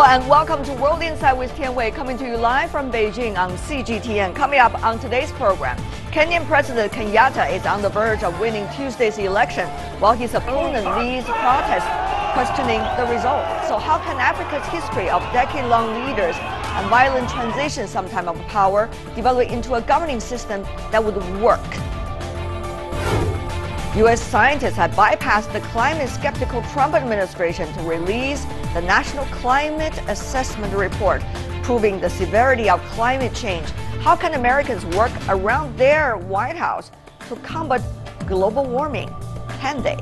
and welcome to World Insight with Tian Wei, coming to you live from Beijing on CGTN. Coming up on today's program, Kenyan President Kenyatta is on the verge of winning Tuesday's election, while his opponent leads protests questioning the result. So how can Africa's history of decade-long leaders and violent transition sometime of power develop into a governing system that would work? U.S. scientists have bypassed the climate-skeptical Trump administration to release the National Climate Assessment Report, proving the severity of climate change. How can Americans work around their White House to combat global warming? Can they?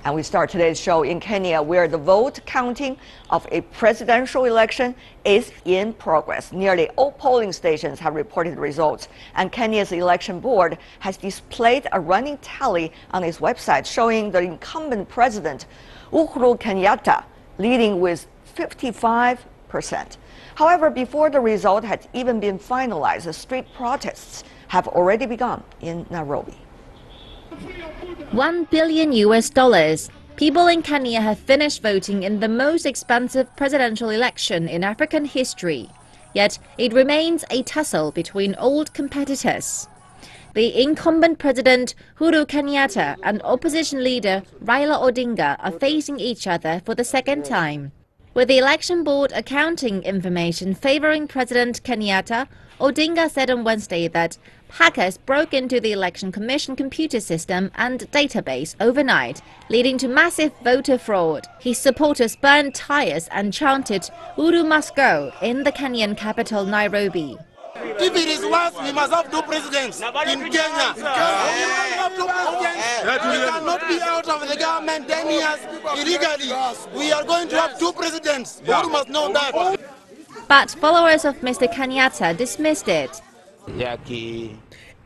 And we start today's show in Kenya, where the vote counting of a presidential election is in progress. Nearly all polling stations have reported results, and Kenya's election board has displayed a running tally on its website showing the incumbent president, Uhuru Kenyatta, leading with 55%. However, before the result had even been finalized, the street protests have already begun in Nairobi. $1 billion. People in Kenya have finished voting in the most expensive presidential election in African history. Yet it remains a tussle between old competitors. The incumbent President Uhuru Kenyatta and opposition leader Raila Odinga are facing each other for the second time. With the election board accounting information favoring President Kenyatta, Odinga said on Wednesday that hackers broke into the Election Commission computer system and database overnight, leading to massive voter fraud. His supporters burned tires and chanted, "Uhuru must go," in the Kenyan capital, Nairobi. If it is worse, we must have two presidents in Kenya. We cannot be out of the government 10 years illegally. We are going to have two presidents. You must know that. But followers of Mr. Kenyatta dismissed it.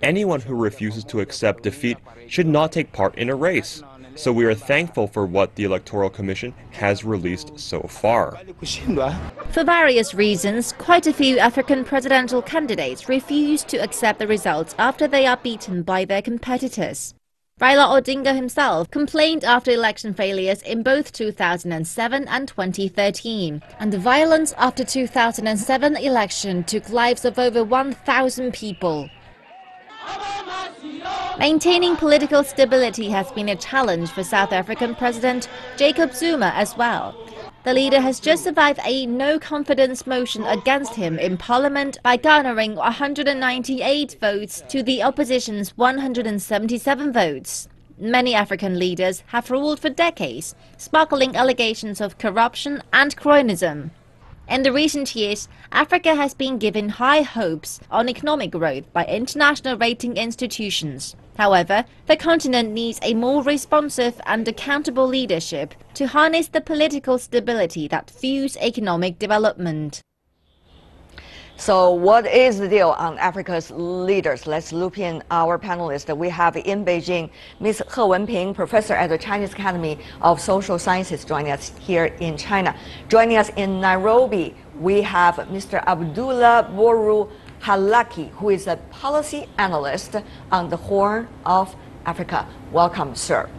Anyone who refuses to accept defeat should not take part in a race. So we are thankful for what the Electoral Commission has released so far. For various reasons, quite a few African presidential candidates refuse to accept the results after they are beaten by their competitors. Raila Odinga himself complained after election failures in both 2007 and 2013, and the violence after 2007 election took lives of over 1,000 people. Maintaining political stability has been a challenge for South African President Jacob Zuma as well. The leader has just survived a no-confidence motion against him in Parliament by garnering 198 votes to the opposition's 177 votes. Many African leaders have ruled for decades, sparkling allegations of corruption and cronyism. In the recent years, Africa has been given high hopes on economic growth by international rating institutions. However, the continent needs a more responsive and accountable leadership to harness the political stability that fuels economic development. So what is the deal on Africa's leaders? Let's loop in our panelists. We have in Beijing Ms. He Wenping, professor at the Chinese Academy of Social Sciences, joining us here in China. Joining us in Nairobi, we have Mr. Abdullah Boru Halaki, who is a policy analyst on the Horn of Africa. Welcome, sir.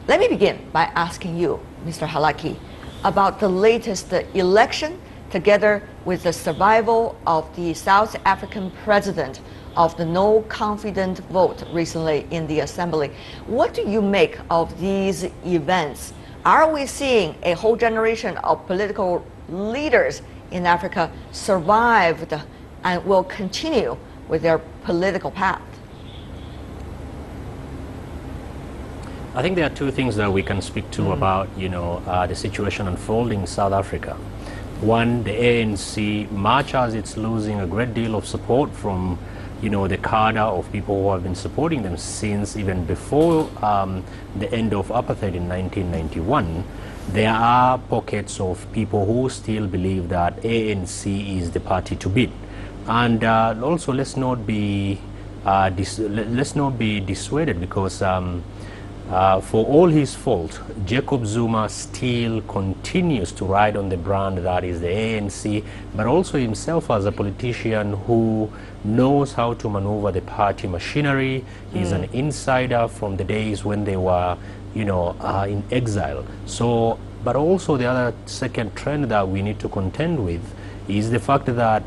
Let me begin by asking you, Mr. Halaki, about the latest election, together with the survival of the South African president of the no-confidence vote recently in the assembly. What do you make of these events? Are we seeing a whole generation of political leaders in Africa survived and will continue with their political path? I think there are two things that we can speak to about, the situation unfolding in South Africa. One, the ANC, much as it's losing a great deal of support from, the cadre of people who have been supporting them since even before the end of apartheid in 1991, there are pockets of people who still believe that ANC is the party to beat. And also, let's not be dissuaded, because for all his fault, Jacob Zuma still continues to ride on the brand that is the ANC, but also himself as a politician who knows how to maneuver the party machinery. He's an insider from the days when they were, in exile. So But also the other second trend that we need to contend with is the fact that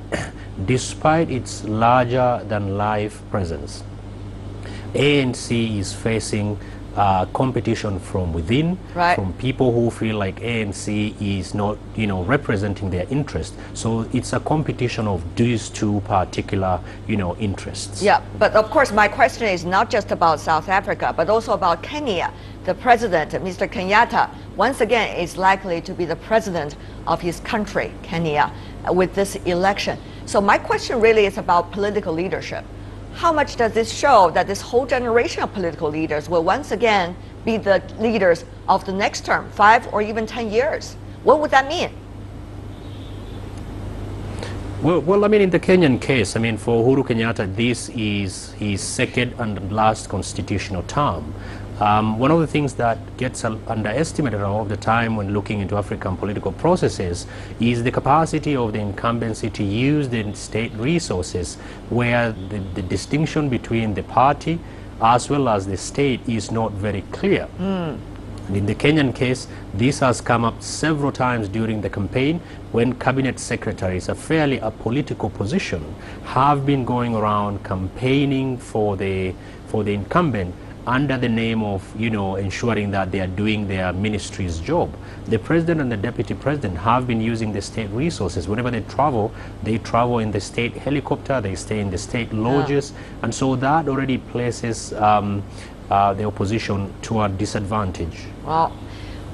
despite its larger than life presence, ANC is facing competition from within, from people who feel like ANC is not, representing their interest. So it's a competition of these two particular, interests. Yeah, but of course my question is not just about South Africa, but also about Kenya. The president, Mr. Kenyatta, once again is likely to be the president of his country, Kenya, with this election. So my question really is about political leadership. How much does this show that this whole generation of political leaders will once again be the leaders of the next term, 5 or even 10 years? What would that mean? Well, I mean, in the Kenyan case, I mean, for Uhuru Kenyatta, this is his second and last constitutional term. One of the things that gets underestimated all the time when looking into African political processes is the capacity of the incumbency to use the state resources, where the distinction between the party as well as the state is not very clear. And in the Kenyan case, this has come up several times during the campaign, when cabinet secretaries, a fairly apolitical position, have been going around campaigning for the incumbent under the name of, ensuring that they are doing their ministry's job. The president and the deputy president have been using the state resources. Whenever they travel in the state helicopter, they stay in the state lodges, and so that already places the opposition to a disadvantage. Well,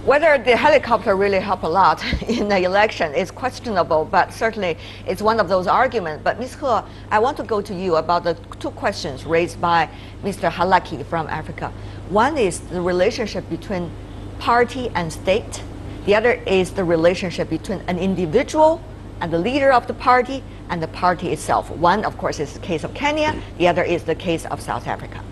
whether the helicopter really helped a lot in the election is questionable, but certainly it's one of those arguments. But Ms. He, I want to go to you about the two questions raised by Mr. Halaki from Africa. One is the relationship between party and state. The other is the relationship between an individual and the leader of the party and the party itself. One, of course, is the case of Kenya. The other is the case of South Africa.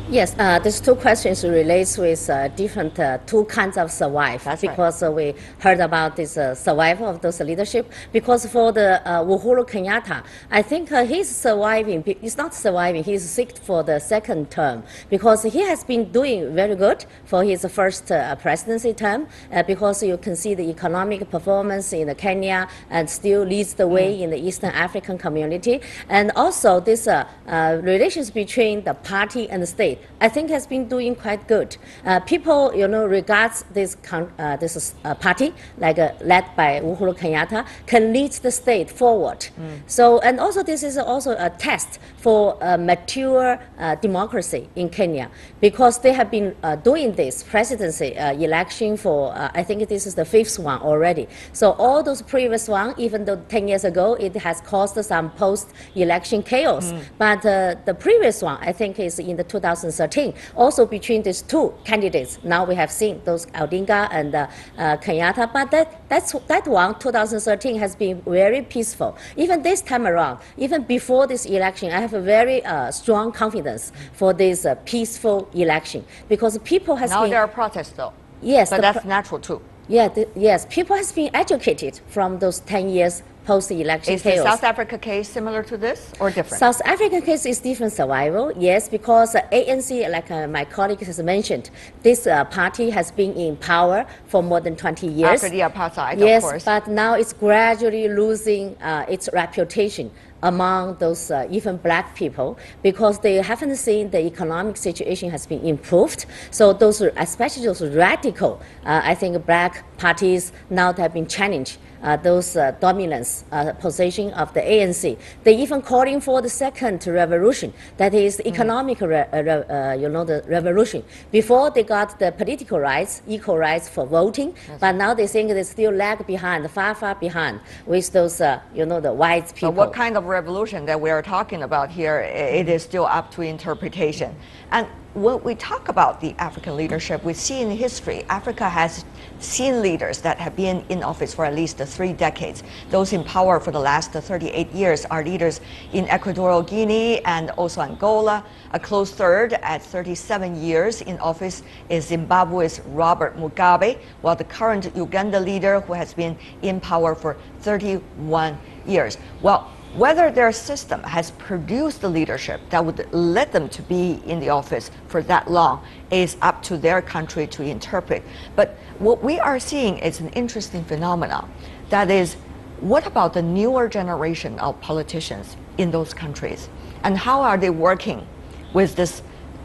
Yes, these two questions relates with different two kinds of survive. That's because we heard about this survival of those leadership. Because for the Uhuru Kenyatta, I think he's surviving. He's not surviving. He's sick for the second term because he has been doing very good for his first presidency term. Because you can see the economic performance in Kenya and still leads the way in the Eastern African community. And also this relations between the party and the state, I think has been doing quite good. People, regards this party, like led by Uhuru Kenyatta, can lead the state forward. So, and also this is also a test for mature democracy in Kenya, because they have been doing this presidency election for, I think this is the 5th one already. So all those previous one, even though 10 years ago, it has caused some post-election chaos. But the previous one, I think, is in the 2013. Also between these two candidates, now we have seen those Odinga and Kenyatta, but that one, 2013, has been very peaceful. Even this time around, even before this election, I have a very strong confidence for this peaceful election, because people has now been... there are protests though. Yes. But that's natural too. Yeah, yes, people has been educated from those 10 years post-election chaos. Is the South Africa case similar to this or different? South African case is different survival, yes, because ANC, like my colleague has mentioned, this party has been in power for more than 20 years. After the apartheid, yes, of course. But now it's gradually losing its reputation among those even black people, because they haven't seen the economic situation has been improved. So those, especially those radical, I think black parties now have been challenged. Those dominance position of the ANC. They even calling for the second revolution, that is economic, the revolution. Before they got the political rights, equal rights for voting, but now they think they still lag behind, far behind with those, the white people. So what kind of revolution that we are talking about here, it is still up to interpretation. And when we talk about the African leadership, we see in history, Africa has seen leaders that have been in office for at least 3 decades. Those in power for the last 38 years are leaders in Equatorial Guinea and also Angola. A close third at 37 years in office is Zimbabwe's Robert Mugabe, while the current Uganda leader, who has been in power for 31 years. Well, Whether their system has produced the leadership that would let them to be in the office for that long is up to their country to interpret. But what we are seeing is an interesting phenomenon. That is, what about the newer generation of politicians in those countries? And how are they working with this,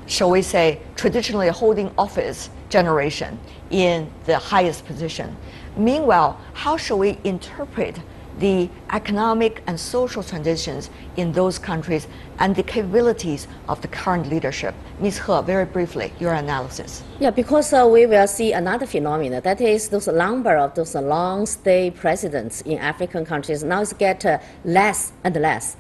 shall we say, traditionally holding office generation in the highest position? Meanwhile, how should we interpret the economic and social transitions in those countries and the capabilities of the current leadership? Ms. He, very briefly, your analysis. Yeah, because we will see another phenomenon, that is those number of those long-stay presidents in African countries now is get less and less,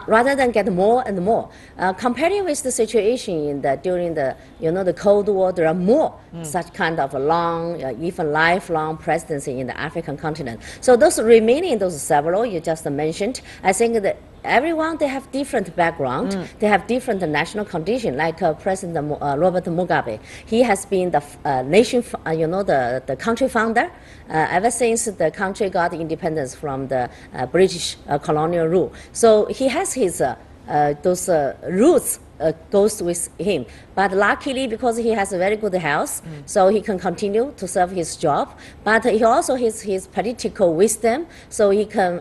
rather than get more and more. Comparing with the situation during the Cold War, there are more such kind of long, even lifelong presidency in the African continent. So those remaining, those several you just mentioned, I think that everyone, they have different background, they have different national condition. Like President Robert Mugabe, he has been the nation, the country founder ever since the country got independence from the British colonial rule. So he has his those roots goes with him. But luckily, because he has a very good health, so he can continue to serve his job. But he also has his political wisdom, so he can,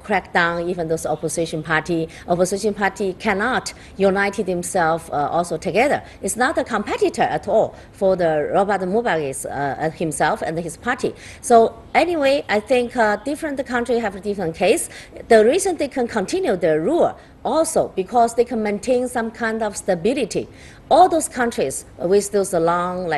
crack down even those opposition party. Opposition party cannot unite themselves also together. It's not a competitor at all for the Robert Mugabe himself and his party. So anyway, I think different countries have a different case. The reason they can continue their rule also because they can maintain some kind of stability. All those countries with those long,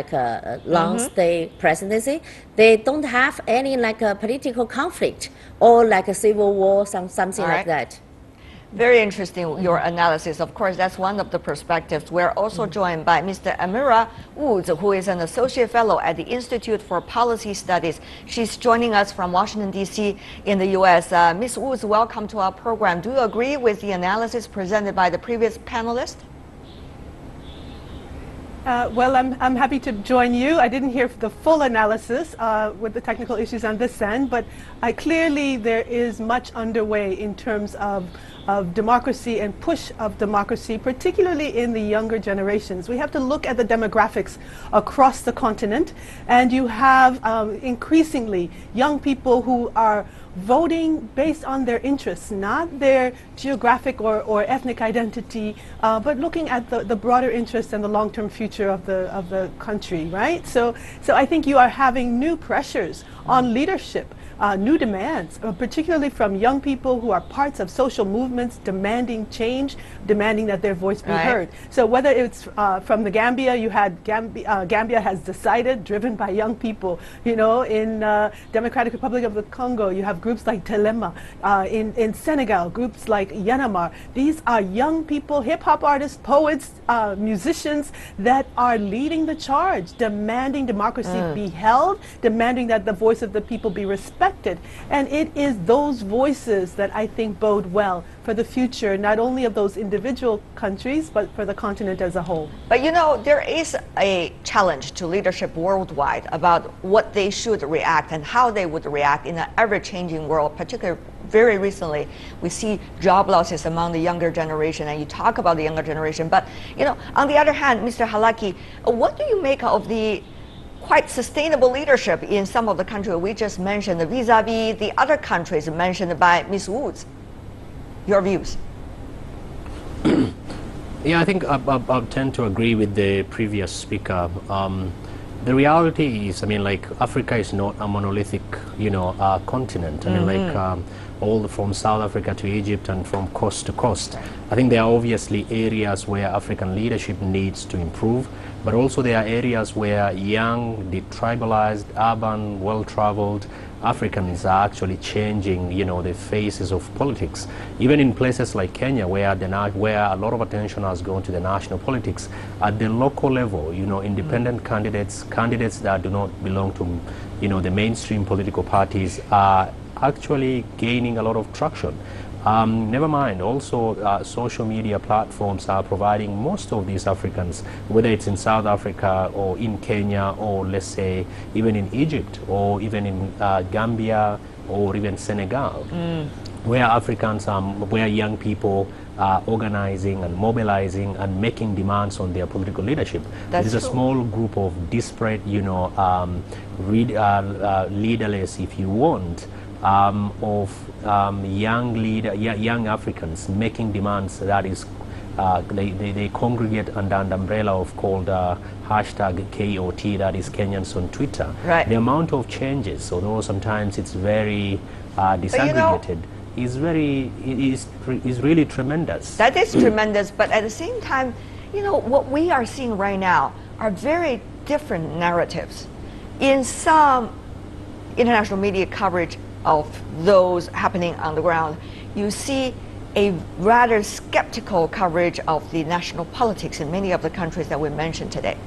stay presidency, they don't have any political conflict or a civil war, something like that. Very interesting, your analysis. Of course, that's one of the perspectives. We're also joined by Mr. Amira Woods, who is an associate fellow at the Institute for Policy Studies. She's joining us from Washington, D.C. in the U.S. Ms. Woods, welcome to our program. Do you agree with the analysis presented by the previous panelist? Well, I'm happy to join you. I didn't hear the full analysis with the technical issues on this end, but clearly there is much underway in terms of democracy and push of democracy, particularly in the younger generations. We have to look at the demographics across the continent, and you have increasingly young people who are voting based on their interests, not their geographic or ethnic identity, but looking at the broader interests and the long-term future of the country, right? So I think you are having new pressures on leadership, new demands, particularly from young people who are parts of social movements demanding change, demanding that their voice be heard. So whether it's from the Gambia, you had Gambia has decided, driven by young people, in Democratic Republic of the Congo, you have groups like Telema, in Senegal, groups like Yanamar. These are young people, hip-hop artists, poets, musicians that are leading the charge, demanding democracy be held, demanding that the voice of the people be respected. And it is those voices that I think bode well for the future, not only of those individual countries, but for the continent as a whole. But there is a challenge to leadership worldwide about what they should react and how they would react in an ever-changing world, particularly very recently, we see job losses among the younger generation, and you talk about the younger generation. But, on the other hand, Mr. Halaki, what do you make of the quite sustainable leadership in some of the countries we just mentioned, vis-a-vis the other countries mentioned by Ms. Woods? Your views? Yeah, I think I tend to agree with the previous speaker. The reality is, Africa is not a monolithic, continent. All from South Africa to Egypt and from coast to coast. I think there are obviously areas where African leadership needs to improve, but also there are areas where young, detribalized, urban, well-traveled Africans are actually changing, the faces of politics. Even in places like Kenya, where a lot of attention has gone to the national politics, at the local level, independent candidates that do not belong to, the mainstream political parties are actually gaining a lot of traction. Never mind, also social media platforms are providing most of these Africans, whether it's in South Africa or in Kenya or let's say even in Egypt or even in Gambia or even Senegal, where Africans are, where young people are organizing and mobilizing and making demands on their political leadership. There is a small group of disparate, leaderless, if you want, young Africans making demands that is, they congregate under the umbrella of called hashtag KOT, that is Kenyans on Twitter. Right. The amount of changes, although sometimes it's very disaggregated, is really tremendous. That is tremendous, but at the same time, what we are seeing right now are very different narratives. In some international media coverage of those happening on the ground, you see a rather skeptical coverage of the national politics in many of the countries that we mentioned today.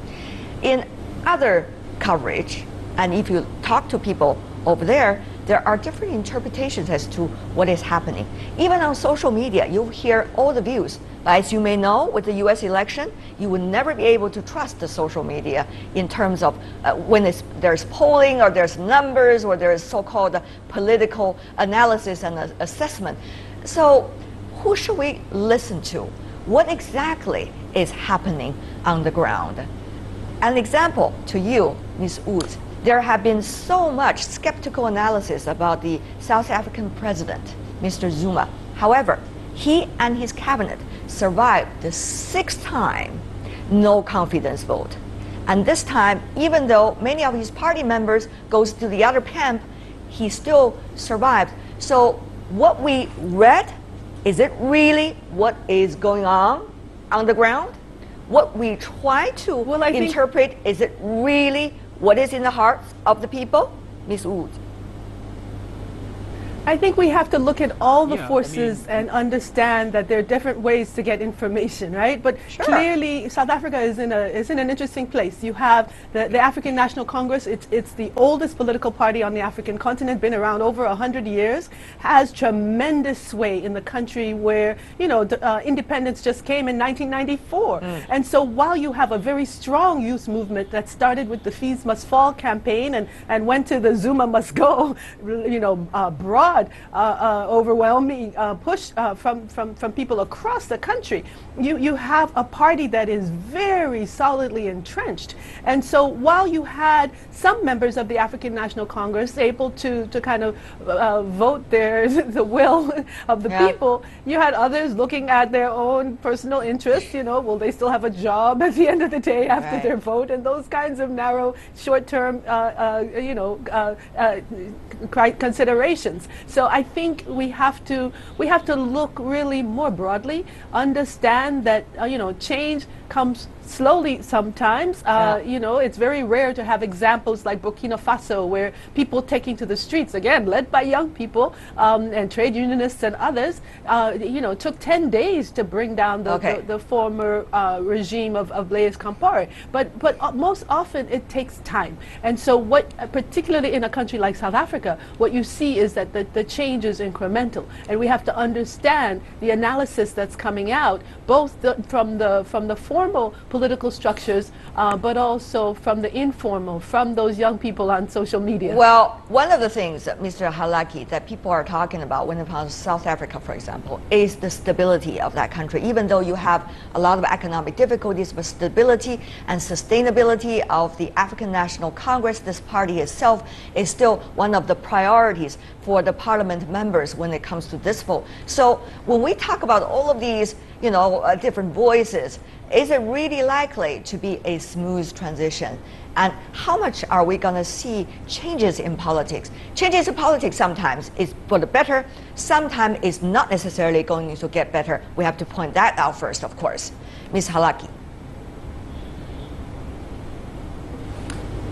In other coverage, and if you talk to people over there, there are different interpretations as to what is happening. Even on social media, you hear all the views. But as you may know, with the US election, you will never be able to trust the social media in terms of when there's polling or there's numbers or there's so-called political analysis and assessment. So who should we listen to? What exactly is happening on the ground? An example to you, Ms. Wood. There have been so much skeptical analysis about the South African president, Mr. Zuma. However, he and his cabinet survived the 6th time no confidence vote. And this time, even though many of his party members goes to the other camp, he still survived. So what we read, is it really what is going on the ground? What we try to interpret, is it really what is in the hearts of the people? Ms. Wood. I think we have to look at all the forces and understand that there are different ways to get information, right? But clearly, South Africa is in an interesting place. You have the African National Congress. It's the oldest political party on the African continent, been around over 100 years, has tremendous sway in the country where, independence just came in 1994. And so while you have a very strong youth movement that started with the Fees Must Fall campaign and went to the Zuma Must Go, broad, overwhelming push from people across the country, you have a party that is very solidly entrenched. And so while you had some members of the African National Congress able to kind of vote the will of the people, you had others looking at their own personal interests, will they still have a job at the end of the day after their vote, and those kinds of narrow short-term considerations. So I think we have to look really more broadly, understand that change comes slowly sometimes. It's very rare to have examples like Burkina Faso, where people taking to the streets, again led by young people and trade unionists and others, took 10 days to bring down the former regime of Blaise Compaoré. But most often it takes time. And so particularly in a country like South Africa, what you see is that the change is incremental, and we have to understand the analysis that's coming out, both from the formal political structures, but also from the informal, from those young people on social media. Well, one of the things, Mr. Halaki, that people are talking about when it comes to South Africa, for example, is the stability of that country. Even though you have a lot of economic difficulties, but stability and sustainability of the African National Congress, this party itself, is still one of the priorities for the parliament members when it comes to this vote. So when we talk about all of these, different voices, is it really likely to be a smooth transition? And how much are we going to see changes in politics? Changes in politics sometimes is for the better, sometimes it's not necessarily going to get better. We have to point that out first, of course. Ms. Halaki.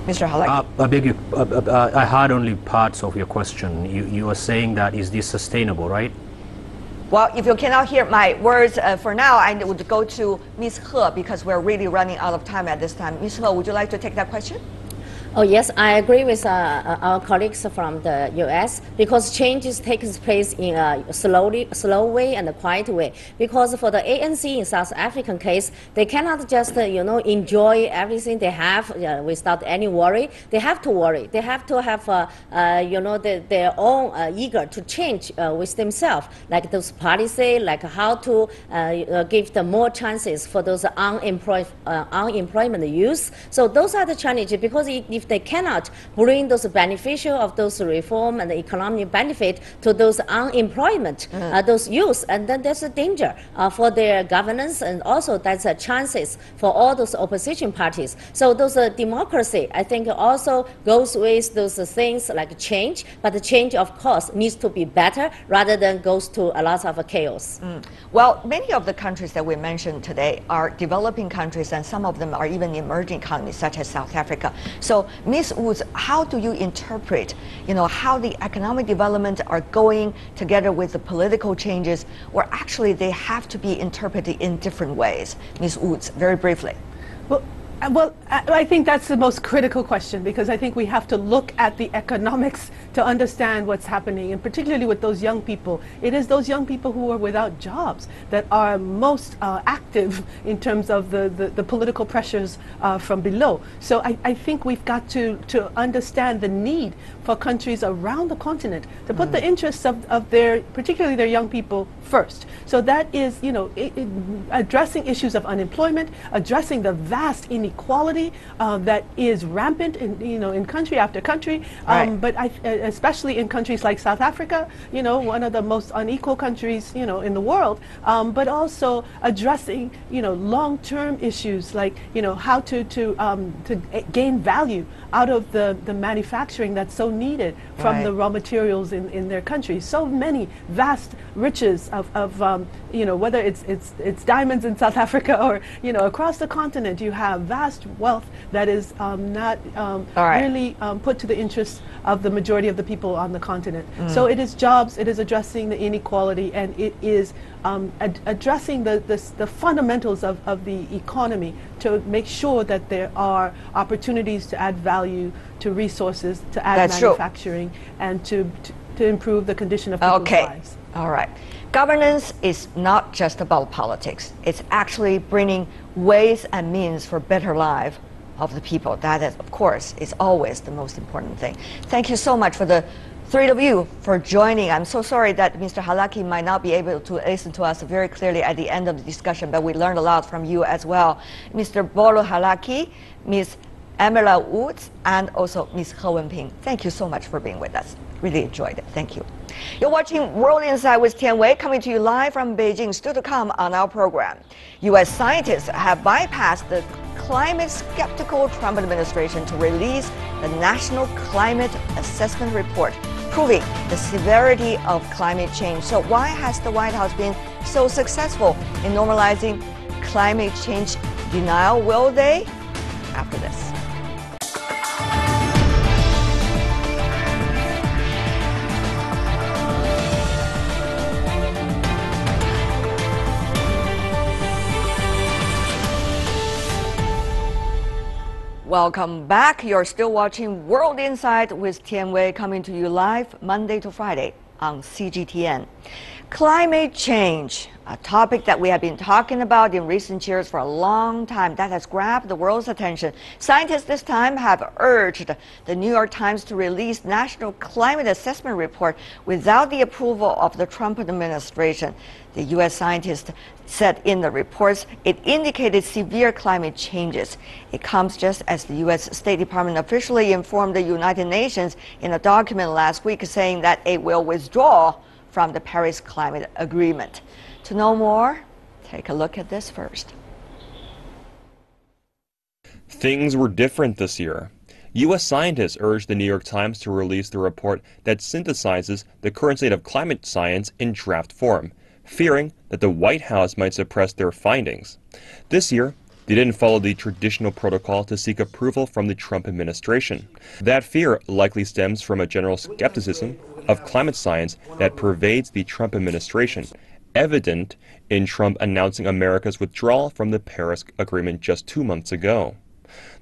Mr. Halaki. I beg you, I heard only parts of your question. You were saying that, is this sustainable, right? Well, if you cannot hear my words for now, I would go to Ms. He, because we're really running out of time at this time. Ms. He, would you like to take that question? Oh yes, I agree with our colleagues from the U.S. because changes takes place in a slow way and a quiet way. Because for the ANC in South African case, they cannot just enjoy everything they have without any worry. They have to worry. They have to have their own eager to change with themselves, like those policies, like how to give them more chances for those unemployment youth. So those are the challenges because if they cannot bring those beneficial of those reform and the economic benefit to those unemployment, those youth, and then there's a danger for their governance, and also that's a chances for all those opposition parties. So those democracy, I think, also goes with those things like change, but the change, of course, needs to be better rather than goes to a lot of chaos. Well, many of the countries that we mentioned today are developing countries, and some of them are even emerging economies, such as South Africa. So, Ms. Woods, how do you interpret, how the economic development are going together with the political changes, or actually they have to be interpreted in different ways? Ms. Woods, very briefly. Well, I think that's the most critical question, because I think we have to look at the economics to understand what's happening, and particularly with those young people. It is those young people who are without jobs that are most active in terms of the political pressures from below. So I think we've got to understand the need for countries around the continent to put the interests of particularly their young people first. So that is, addressing issues of unemployment, addressing the vast inequality that is rampant in country after country, but especially in countries like South Africa, one of the most unequal countries, in the world, but also addressing, long-term issues like, how to gain value out of the manufacturing that's so needed from the raw materials in their countries. So many vast riches of whether it's diamonds in South Africa or across the continent, you have vast wealth that is not really put to the interests of the majority of the people on the continent. So it is jobs, it is addressing the inequality, and it is addressing the fundamentals of the economy to make sure that there are opportunities to add value to resources, to add manufacturing, and to improve the condition of people's lives. All right. Governance is not just about politics. It's actually bringing ways and means for better life of the people. That is, of course, is always the most important thing. Thank you so much for the three of you for joining. I'm so sorry that Mr. Halaki might not be able to listen to us very clearly at the end of the discussion, but we learned a lot from you as well. Mr. Bolo Halaki, Ms. Amela Woods, and also Ms. He Wenping. Thank you so much for being with us. Really enjoyed it. Thank you. You're watching World Insight with Tian Wei, coming to you live from Beijing. Still to come on our program. U.S. scientists have bypassed the climate-skeptical Trump administration to release the National Climate Assessment Report, proving the severity of climate change. So why has the White House been so successful in normalizing climate change denial? Will they? After this. Welcome back. You're still watching World Insight with Tian Wei, coming to you live Monday to Friday on CGTN. Climate change, a topic that we have been talking about in recent years for a long time, that has grabbed the world's attention. Scientists this time have urged the New York Times to release National Climate Assessment Report without the approval of the Trump administration. The U.S. scientists said in the reports it indicated severe climate changes. It comes just as the U.S. State Department officially informed the United Nations in a document last week saying that it will withdraw from the Paris Climate Agreement. To know more, take a look at this first. Things were different this year. U.S. scientists urged the New York Times to release the report that synthesizes the current state of climate science in draft form, fearing that the White House might suppress their findings. This year, they didn't follow the traditional protocol to seek approval from the Trump administration. That fear likely stems from a general skepticism of climate science that pervades the Trump administration, evident in Trump announcing America's withdrawal from the Paris Agreement just 2 months ago.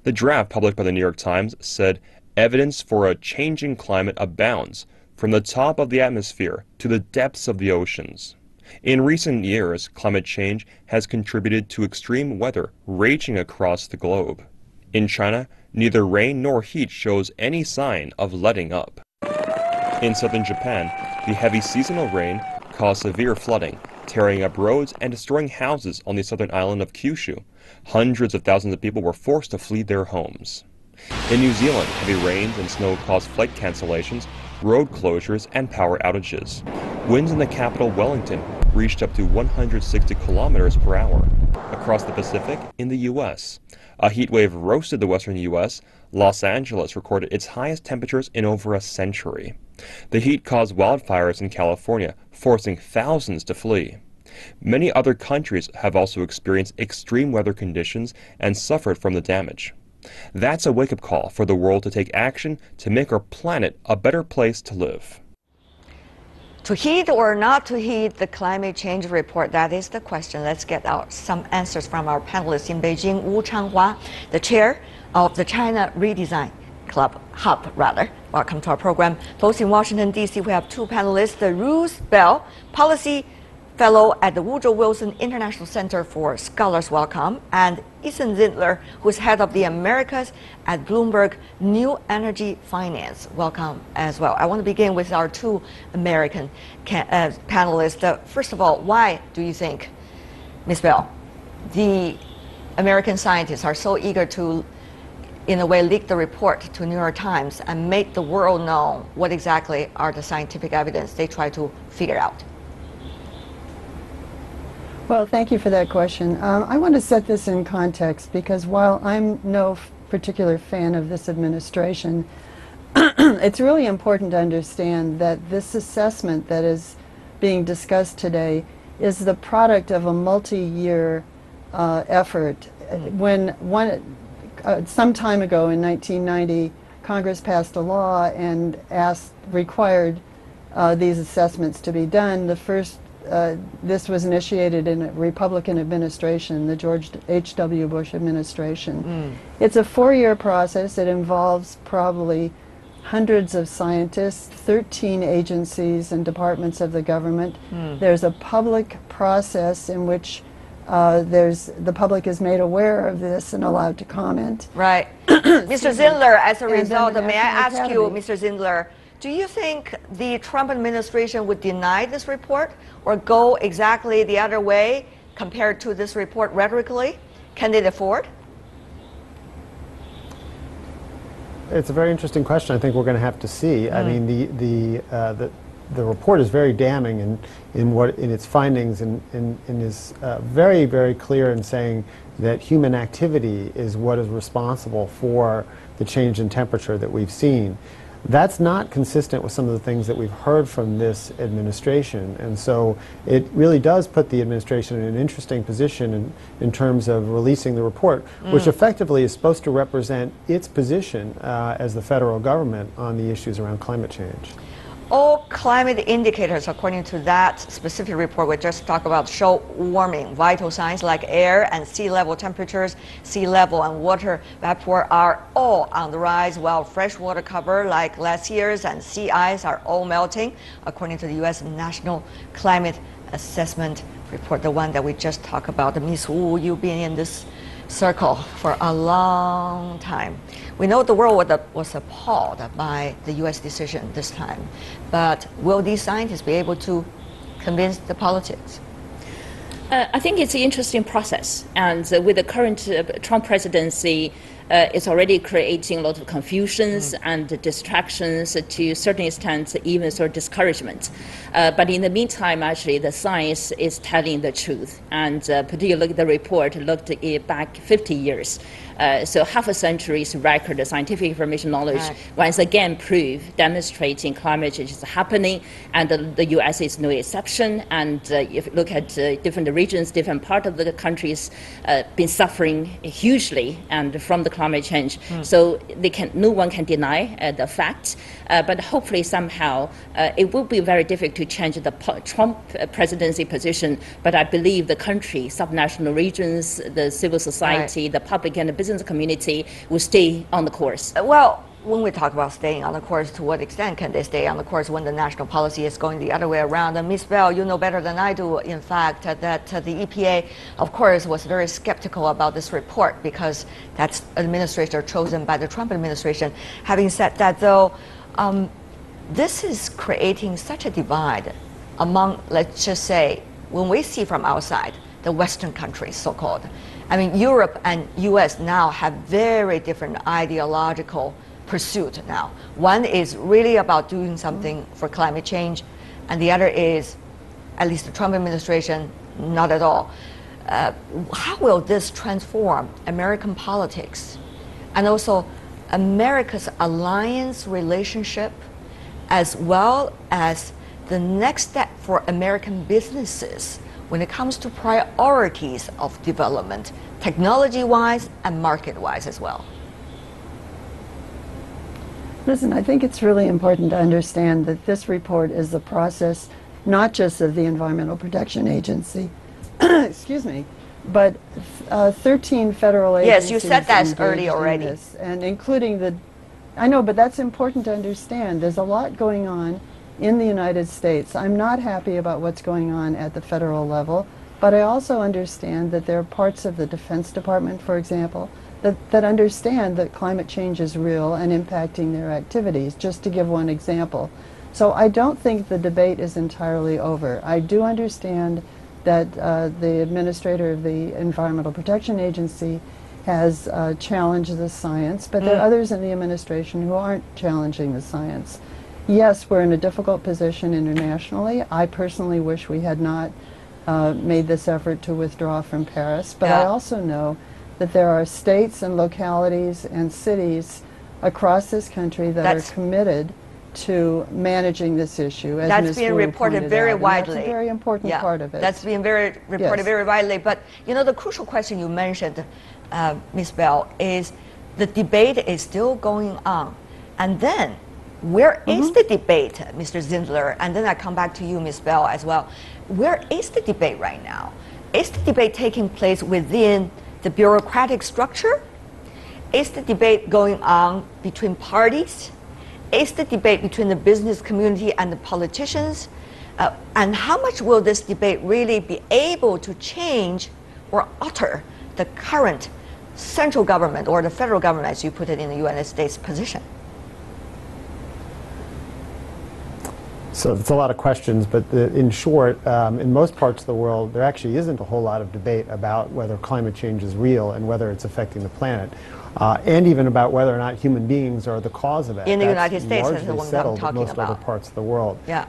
The draft published by the New York Times said evidence for a changing climate abounds from the top of the atmosphere to the depths of the oceans. In recent years, climate change has contributed to extreme weather raging across the globe. In China, neither rain nor heat shows any sign of letting up. In southern Japan, the heavy seasonal rain caused severe flooding, tearing up roads and destroying houses on the southern island of Kyushu. Hundreds of thousands of people were forced to flee their homes. In New Zealand, heavy rains and snow caused flight cancellations, road closures, and power outages. Winds in the capital, Wellington, reached up to 160 kilometers per hour. Across the Pacific, in the U.S., a heat wave roasted the western U.S. Los Angeles recorded its highest temperatures in over a century. The heat caused wildfires in California, forcing thousands to flee. Many other countries have also experienced extreme weather conditions and suffered from the damage. That's a wake-up call for the world to take action to make our planet a better place to live. To heed or not to heed the climate change report, that is the question. Let's get out some answers from our panelists in Beijing. Wu Changhua, the chair of the China Redesign Hub. Welcome to our program. Both in Washington, D.C., we have two panelists, the Ruth Bell, policy fellow at the Woodrow Wilson International Center for Scholars, welcome, and Ethan Zindler, who is head of the Americas at Bloomberg New Energy Finance. Welcome as well. I want to begin with our two American panelists. First of all, why do you think, Ms. Bell, the American scientists are so eager to, in a way, leak the report to New York Times and make the world know what exactly are the scientific evidence they try to figure out? Well, thank you for that question. I want to set this in context because while I'm no particular fan of this administration, it's really important to understand that this assessment that is being discussed today is the product of a multi-year effort. When some time ago in 1990, Congress passed a law and required these assessments to be done. The first this was initiated in a Republican administration, the George H.W. Bush administration. It's a 4-year process. It involves probably hundreds of scientists, 13 agencies and departments of the government. There's a public process in which the public is made aware of this and allowed to comment. Right. Mr. Zindler, as a result, may I ask you, Mr. Zindler, do you think the Trump administration would deny this report or go exactly the other way compared to this report rhetorically? Can they afford? It's a very interesting question. I think we're going to have to see. I mean, the report is very damning in its findings and is very, very clear in saying that human activity is what is responsible for the change in temperature that we've seen. That's not consistent with some of the things that we've heard from this administration, and so it really does put the administration in an interesting position in terms of releasing the report, which effectively is supposed to represent its position as the federal government on the issues around climate change. All climate indicators, according to that specific report we just talked about, show warming. Vital signs like air and sea level temperatures, sea level and water vapor are all on the rise, while freshwater cover like glaciers and sea ice are all melting, according to the U.S. National Climate Assessment Report, the one that we just talked about. Ms. Wu, you've been in this circle for a long time. We know the world was appalled by the U.S. decision this time, but will these scientists be able to convince the politics? I think it's an interesting process, and with the current Trump presidency, it's already creating a lot of confusions and distractions, to a certain extent even sort of discouragement. But in the meantime, actually, the science is telling the truth, and particularly the report looked back 50 years. So half a century's record of scientific information knowledge once again demonstrating climate change is happening, and the U.S. is no exception. And if you look at different regions, different parts of the country's been suffering hugely and from the climate change. So no one can deny the fact. But hopefully somehow it will be very difficult to change the Trump presidency position. But I believe the country, subnational regions, the civil society, the public and the business business community will stay on the course? Well, when we talk about staying on the course, to what extent can they stay on the course when the national policy is going the other way around? And Ms. Bell, you know better than I do, in fact, that the EPA, of course, was very skeptical about this report because that's an administrator chosen by the Trump administration. Having said that, though, this is creating such a divide among, let's just say, when we see from outside, the Western countries, so-called. I mean, Europe and US now have very different ideological pursuit now. One is really about doing something for climate change, and the other is, at least the Trump administration, not at all. How will this transform American politics and also America's alliance relationship, as well as the next step for American businesses when it comes to priorities of development, technology-wise and market-wise as well? Listen, I think it's really important to understand that this report is the process not just of the Environmental Protection Agency, excuse me, but 13 federal agencies. Yes, you said that earlier already. This, and including the, I know, but that's important to understand. There's a lot going on in the United States. I'm not happy about what's going on at the federal level, but I also understand that there are parts of the Defense Department, for example, that understand that climate change is real and impacting their activities, just to give one example. So I don't think the debate is entirely over. I do understand that the administrator of the Environmental Protection Agency has challenged the science, but there are others in the administration who aren't challenging the science. Yes, we're in a difficult position internationally. I personally wish we had not made this effort to withdraw from Paris, but I also know that there are states and localities and cities across this country that are committed to managing this issue, as that's being reported very widely. That's a very important part of it. That's being reported very widely. But you know, the crucial question you mentioned, Ms. Bell, is the debate is still going on, and then where is the debate, Mr. Zindler? And then I come back to you, Ms. Bell, as well. Where is the debate right now? Is the debate taking place within the bureaucratic structure? Is the debate going on between parties? Is the debate between the business community and the politicians? And how much will this debate really be able to change or alter the current central government, or the federal government, as you put it, in the United States position? So it's a lot of questions, but in short, in most parts of the world, there actually isn't a whole lot of debate about whether climate change is real and whether it's affecting the planet, and even about whether or not human beings are the cause of it. In the United States, that's largely settled in most other parts of the world. Yeah.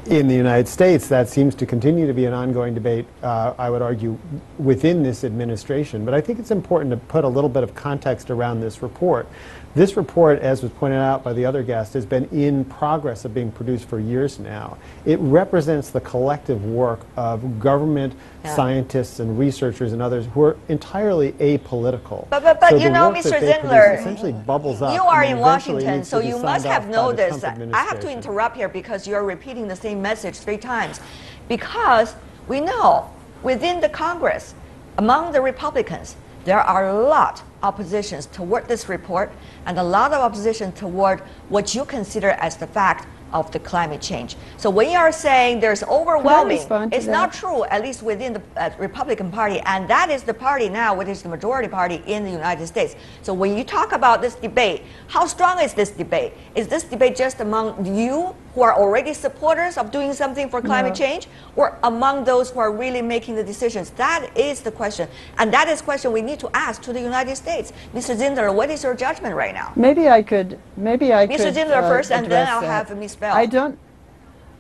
In the United States, that seems to continue to be an ongoing debate, I would argue, within this administration. But I think it's important to put a little bit of context around this report. This report, as was pointed out by the other guest, has been in progress of being produced for years now. It represents the collective work of government scientists and researchers and others who are entirely apolitical. But so you know, Mr. Zindler, essentially bubbles up. You are in Washington, so you must have noticed. I have to interrupt here because you're repeating the same message 3 times. Because we know within the Congress, among the Republicans, there are a lot of oppositions toward this report and a lot of opposition toward what you consider as the fact of the climate change. So when you are saying there's overwhelming, it's not true, at least within the Republican Party, and that is the party now which is the majority party in the United States. So when you talk about this debate, how strong is this debate? Is this debate just among you who are already supporters of doing something for climate change, or among those who are really making the decisions? That is the question, and that is the question we need to ask to the United States. Mr. Zindler, what is your judgment right now? Maybe I could Mr. Zindler first, and then I'll have Ms. Bell. I don't.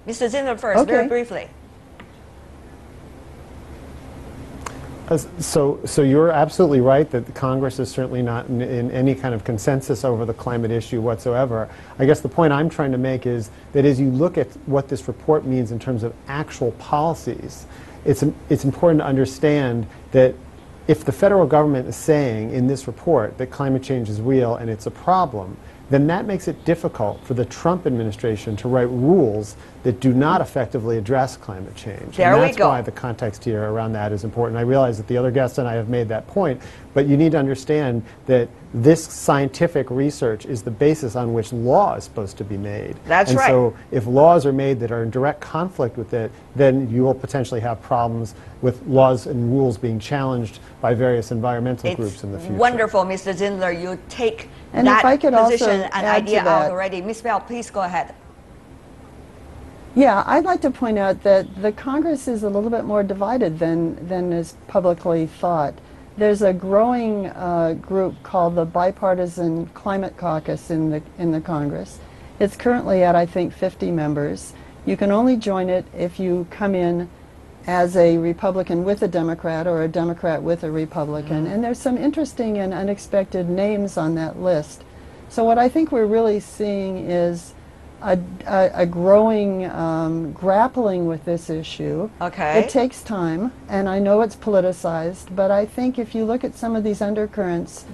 Mr. Zindler first, very briefly. So you're absolutely right that the Congress is certainly not in any kind of consensus over the climate issue whatsoever. I guess the point I'm trying to make is that as you look at what this report means in terms of actual policies, it's important to understand that if the federal government is saying in this report that climate change is real and it's a problem, then that makes it difficult for the Trump administration to write rules that do not effectively address climate change. And that's why the context here around that is important. I realize that the other guests and I have made that point, But you need to understand that this scientific research is the basis on which law is supposed to be made. That's right. And so if laws are made that are in direct conflict with it, then you will potentially have problems with laws and rules being challenged by various environmental groups in the future. Wonderful, Mr. Zindler. You take And that if I could also position and add idea to that, out already. Ms. Bell, please go ahead. Yeah, I'd like to point out that the Congress is a little bit more divided than is publicly thought. There's a growing group called the Bipartisan Climate Caucus in the Congress. It's currently at, I think, 50 members. You can only join it if you come in as a Republican with a Democrat or a Democrat with a Republican. And there's some interesting and unexpected names on that list. So what I think we're really seeing is a growing grappling with this issue. Okay. It takes time, and I know it's politicized, but I think if you look at some of these undercurrents,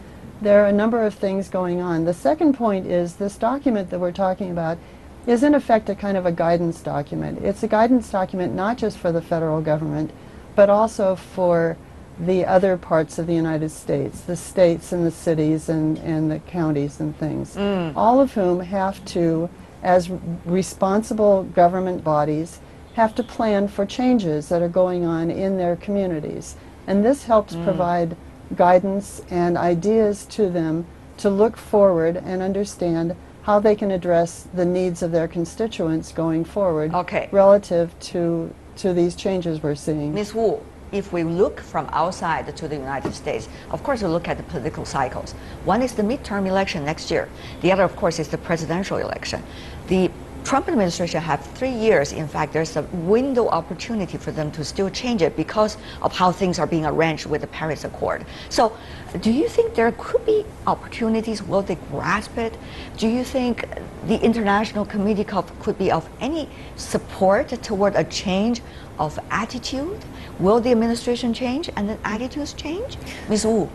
there are a number of things going on. The second point is this document that we're talking about is in effect a kind of a guidance document. It's a guidance document not just for the federal government, but also for the other parts of the United States, the states and the cities and the counties and things, all of whom have to, as responsible government bodies, have to plan for changes that are going on in their communities. And this helps provide guidance and ideas to them to look forward and understand how they can address the needs of their constituents going forward relative to these changes we're seeing. Ms. Wu, if we look from outside to the United States, of course we look at the political cycles. One is the midterm election next year. The other, of course, is the presidential election. The Trump administration have 3 years. In fact, there's a window opportunity for them to still change it because of how things are being arranged with the Paris Accord. So do you think there could be opportunities? Will they grasp it? Do you think the international community could be of any support toward a change of attitude? Will the administration change and then attitudes change? Ms. Wu.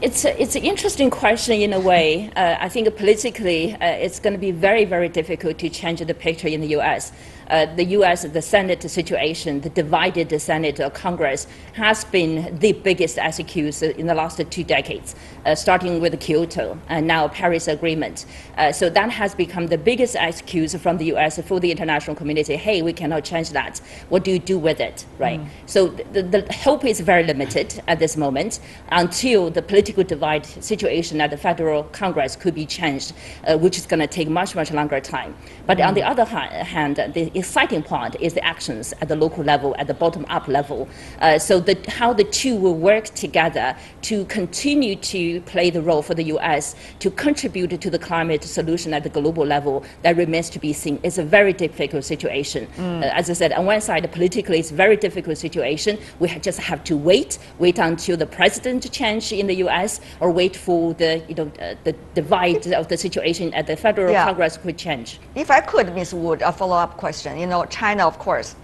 It's an interesting question in a way. I think politically it's going to be very, very difficult to change the picture in the U.S. The U.S., the Senate situation, the divided Senate or Congress has been the biggest excuse in the last 2 decades, starting with Kyoto and now Paris Agreement. So that has become the biggest excuse from the U.S. for the international community. Hey, we cannot change that. What do you do with it, right? So the hope is very limited at this moment until the political divide situation at the federal Congress could be changed, which is going to take much, much longer time. But on the other hand, the exciting part is the actions at the local level, at the bottom-up level. So how the two will work together to continue to play the role for the U.S. to contribute to the climate solution at the global level, that remains to be seen. It's a very difficult situation. As I said, on one side, politically, it's a very difficult situation. We just have to wait until the president change in the U.S. or wait for the divide of the situation at the federal Congress could change. If I could, Ms. Wood, a follow-up question. China, of course,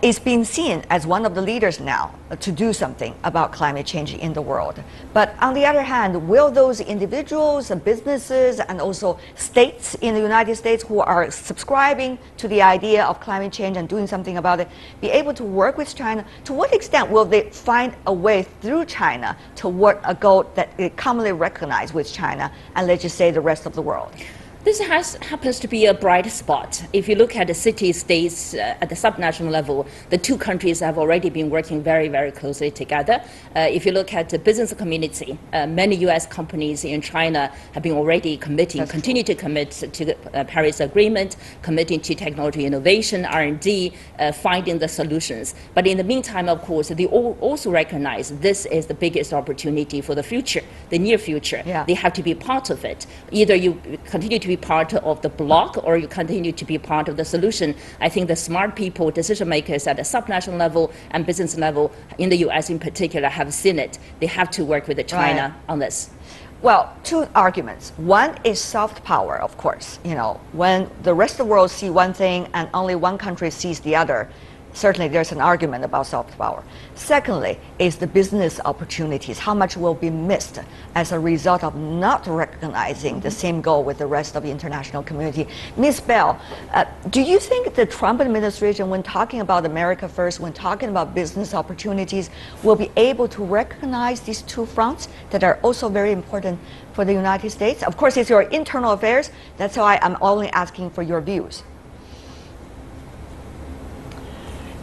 is being seen as one of the leaders now to do something about climate change in the world. But on the other hand, will those individuals and businesses and also states in the United States who are subscribing to the idea of climate change and doing something about it be able to work with China? To what extent will they find a way through China toward a goal that is commonly recognized with China and, let's just say, the rest of the world? This happens to be a bright spot. If you look at the city-states at the subnational level, the two countries have already been working very, very closely together. If you look at the business community, many U.S. companies in China have been already continue to commit to the Paris Agreement, committing to technology innovation, R&D, finding the solutions. But in the meantime, of course, they also recognize this is the biggest opportunity for the future, the near future. They have to be part of it. Either you continue to be part of the block or you continue to be part of the solution. I think the smart people, decision makers at the subnational level and business level in the U.S. in particular have seen it. They have to work with China on this. Well, two arguments. One is soft power, of course. When the rest of the world see one thing and only one country sees the other, certainly there's an argument about soft power. Secondly, is the business opportunities. How much will be missed as a result of not recognizing the same goal with the rest of the international community? Ms. Bell, do you think the Trump administration, when talking about America first, when talking about business opportunities, will be able to recognize these two fronts that are also very important for the United States? Of course, it's your internal affairs. That's why I'm only asking for your views.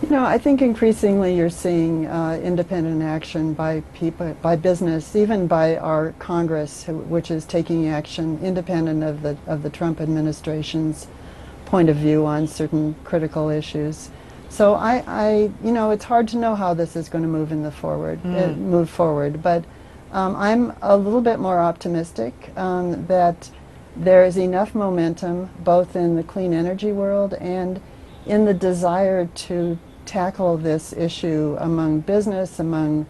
You know, I think increasingly you're seeing independent action by people, by business, even by our Congress, which is taking action independent of the Trump administration's point of view on certain critical issues. So you know, it's hard to know how this is going to move forward. But I'm a little bit more optimistic that there is enough momentum, both in the clean energy world and in the desire to tackle this issue among business, among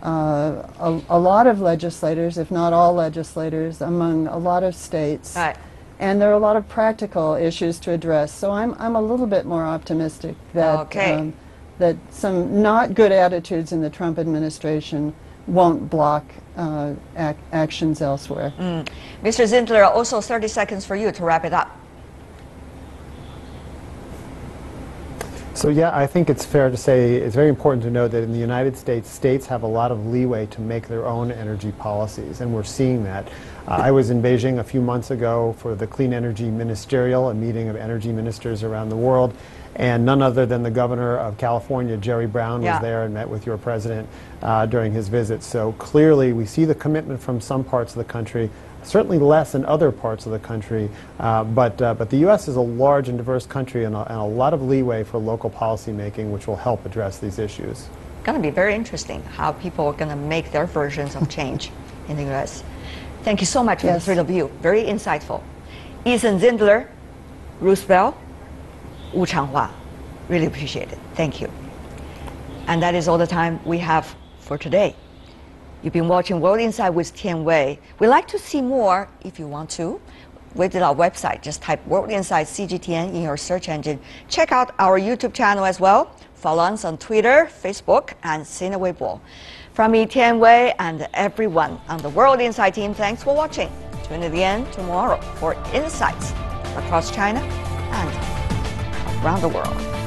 a lot of legislators, if not all legislators, among a lot of states. Right. And there are a lot of practical issues to address. So I'm a little bit more optimistic that that some not good attitudes in the Trump administration won't block actions elsewhere. Mr. Zindler, also 30 seconds for you to wrap it up. So yeah, I think it's fair to say it's very important to note that in the United States, states have a lot of leeway to make their own energy policies, and we're seeing that. I was in Beijing a few months ago for the Clean Energy Ministerial, a meeting of energy ministers around the world, and none other than the governor of California, Jerry Brown, was there and met with your president during his visit. So clearly we see the commitment from some parts of the country, certainly less in other parts of the country, but the U.S. is a large and diverse country and a lot of leeway for local policy making, which will help address these issues. Going to be very interesting how people are going to make their versions of change in the U.S. Thank you so much for the three of you. Very insightful. Ethan Zindler, Ruth Bell, Wu Changhua. Really appreciate it. Thank you. And that is all the time we have for today. You've been watching World Insight with Tian Wei. We'd like to see more if you want to. Visit our website. Just type World Insight CGTN in your search engine. Check out our YouTube channel as well. Follow us on Twitter, Facebook, and Sina Weibo. From me, Tian Wei, and everyone on the World Insight team, thanks for watching. Tune in again tomorrow for insights across China and around the world.